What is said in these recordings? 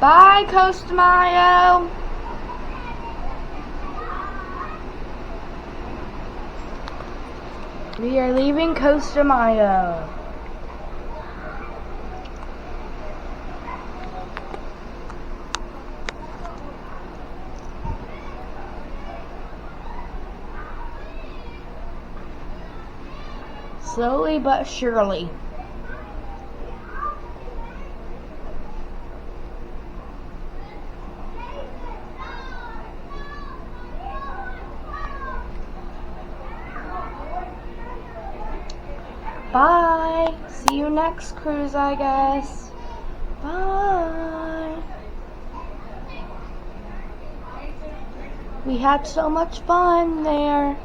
Bye, Costa Maya. We are leaving Costa Maya. Slowly but surely. Bye. See you next cruise, I guess. Bye. We had so much fun there.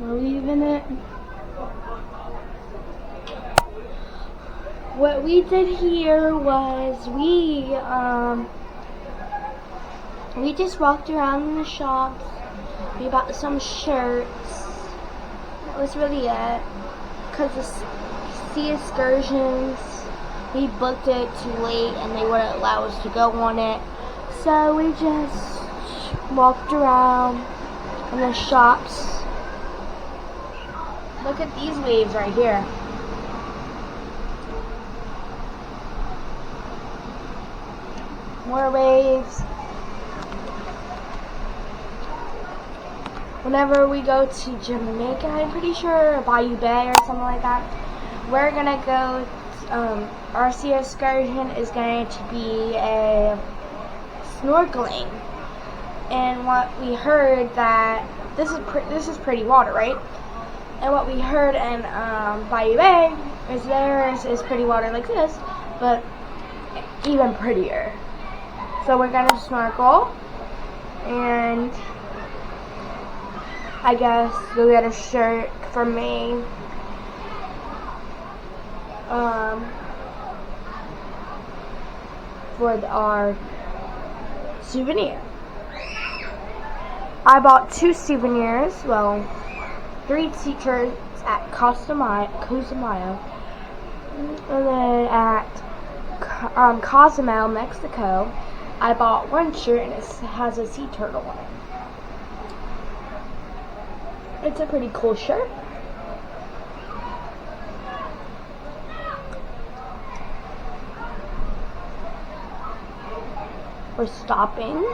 We're leaving it. What we did here was we just walked around in the shops. We bought some shirts. That was really it. Because the sea excursions, we booked it too late and they wouldn't allow us to go on it. So we just walked around in the shops. Look at these waves right here. More waves. Whenever we go to Jamaica, I'm pretty sure, or Bayou Bay or something like that, we're gonna go, our sea excursion is going to be a snorkeling. And what we heard that, this is pretty water, right? And what we heard in Bayou Bay is theirs is pretty water like this, but even prettier. So we're gonna snorkel, and I guess you'll get a shirt from me. For our souvenir. I bought 2 souvenirs, well, 3 t-shirts at Costa Maya, and then at Cozumel, Mexico, I bought 1 shirt and it has a sea turtle on it. It's a pretty cool shirt. We're stopping.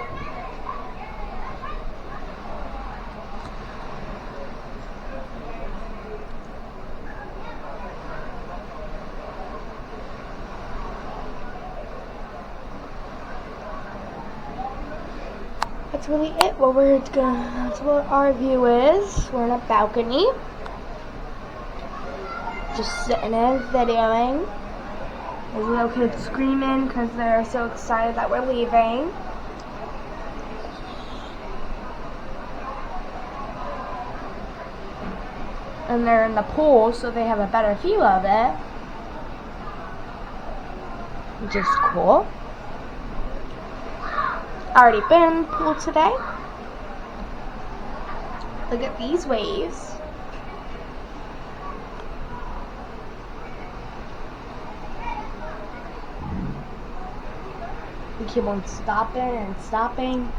That's really it. That's what our view is. We're in a balcony. Just sitting in, videoing. There's little kids screaming because they're so excited that we're leaving. And they're in the pool, so they have a better view of it. Which is cool. I already been in the pool today. Look at these waves. We keep on stopping and stopping.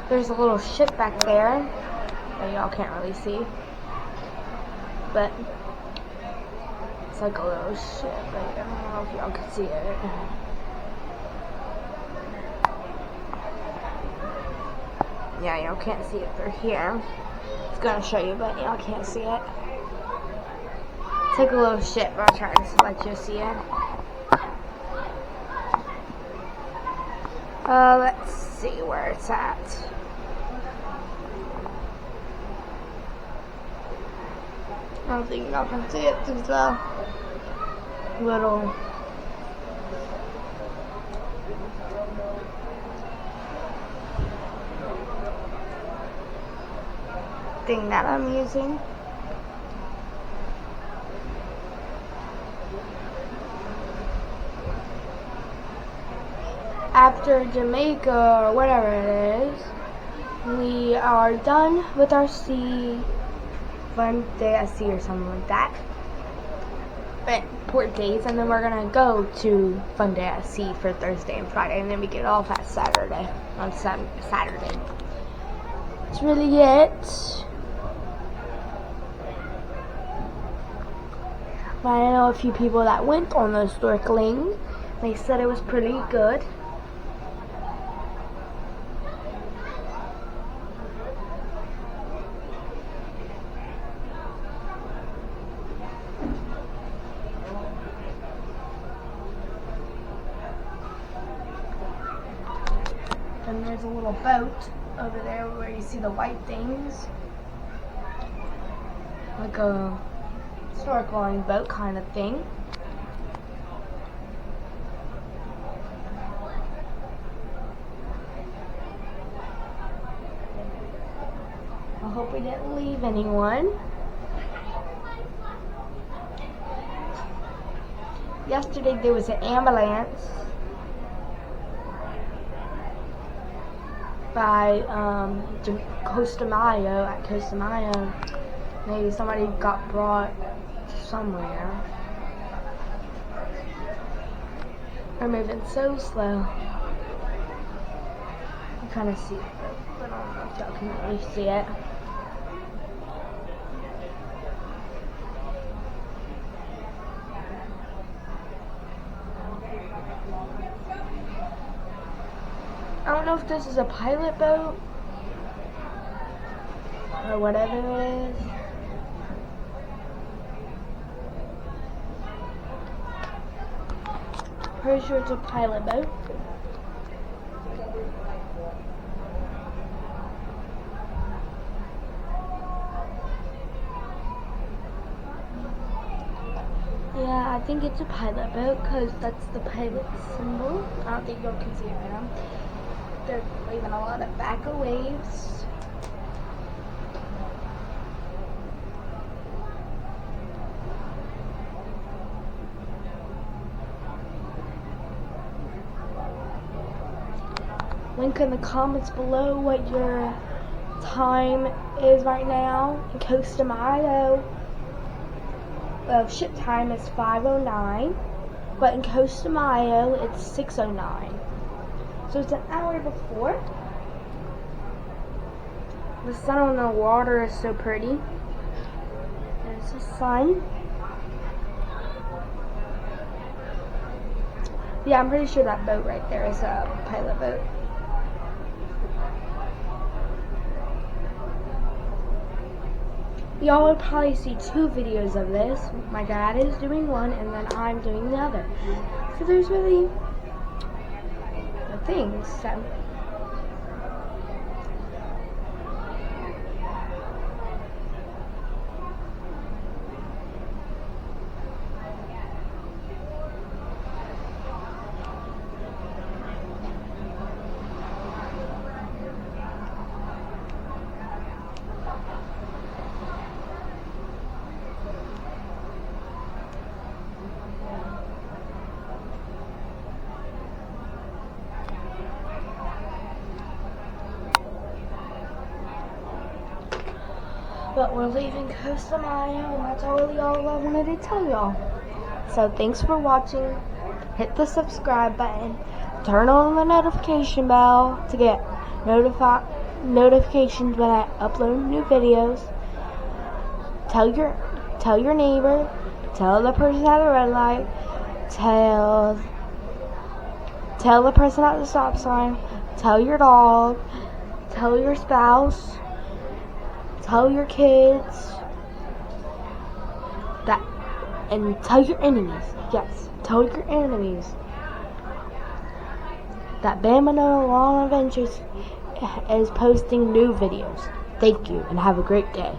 There's a little ship back there that y'all can't really see, but It's like a little ship, but I don't know if y'all can see it. Yeah, y'all can't see it through here. It's gonna show you, but y'all can't see it. It's like a little ship, but I'll try to let you see it. Let's see where it's at. I don't think y'all can see it through the little thing that I'm using. After Jamaica, or whatever it is, we are done with our fun day at sea or something like that. But port days, and then we're gonna go to fun day at sea for Thursday and Friday, and then we get off at Saturday. On Saturday. That's really it. But I know a few people that went on the snorkeling. They said it was pretty good. And there's a little boat over there where you see the white things. Like a snorkeling boat kind of thing. I hope we didn't leave anyone. Yesterday there was an ambulance by Costa Maya, at Costa Maya. Maybe somebody got brought somewhere. They're moving so slow. You kind of see it, but I don't know if y'all can really see it. I don't know if this is a pilot boat or whatever it is. Pretty sure it's a pilot boat. Yeah, I think it's a pilot boat because that's the pilot symbol. I don't think y'all can see it right now. They're leaving a lot of back of waves. Link in the comments below what your time is right now. In Costa Maya, ship time is 5:09, but in Costa Maya it's 6:09. So it's an hour before. The sun on the water is so pretty. There's the sun. Yeah, I'm pretty sure that boat right there is a pilot boat. Y'all will probably see two videos of this. My dad is doing one and then I'm doing the other. So there's really things. So but we're leaving Costa Maya, and that's all I wanted to tell y'all. So thanks for watching. Hit the subscribe button. Turn on the notification bell to get notifications when I upload new videos. Tell your neighbor. Tell the person at the red light. Tell the person at the stop sign. Tell your dog. Tell your spouse. Tell your kids. And tell your enemies. Yes, tell your enemies that Bama No Long Adventures is posting new videos. Thank you and have a great day.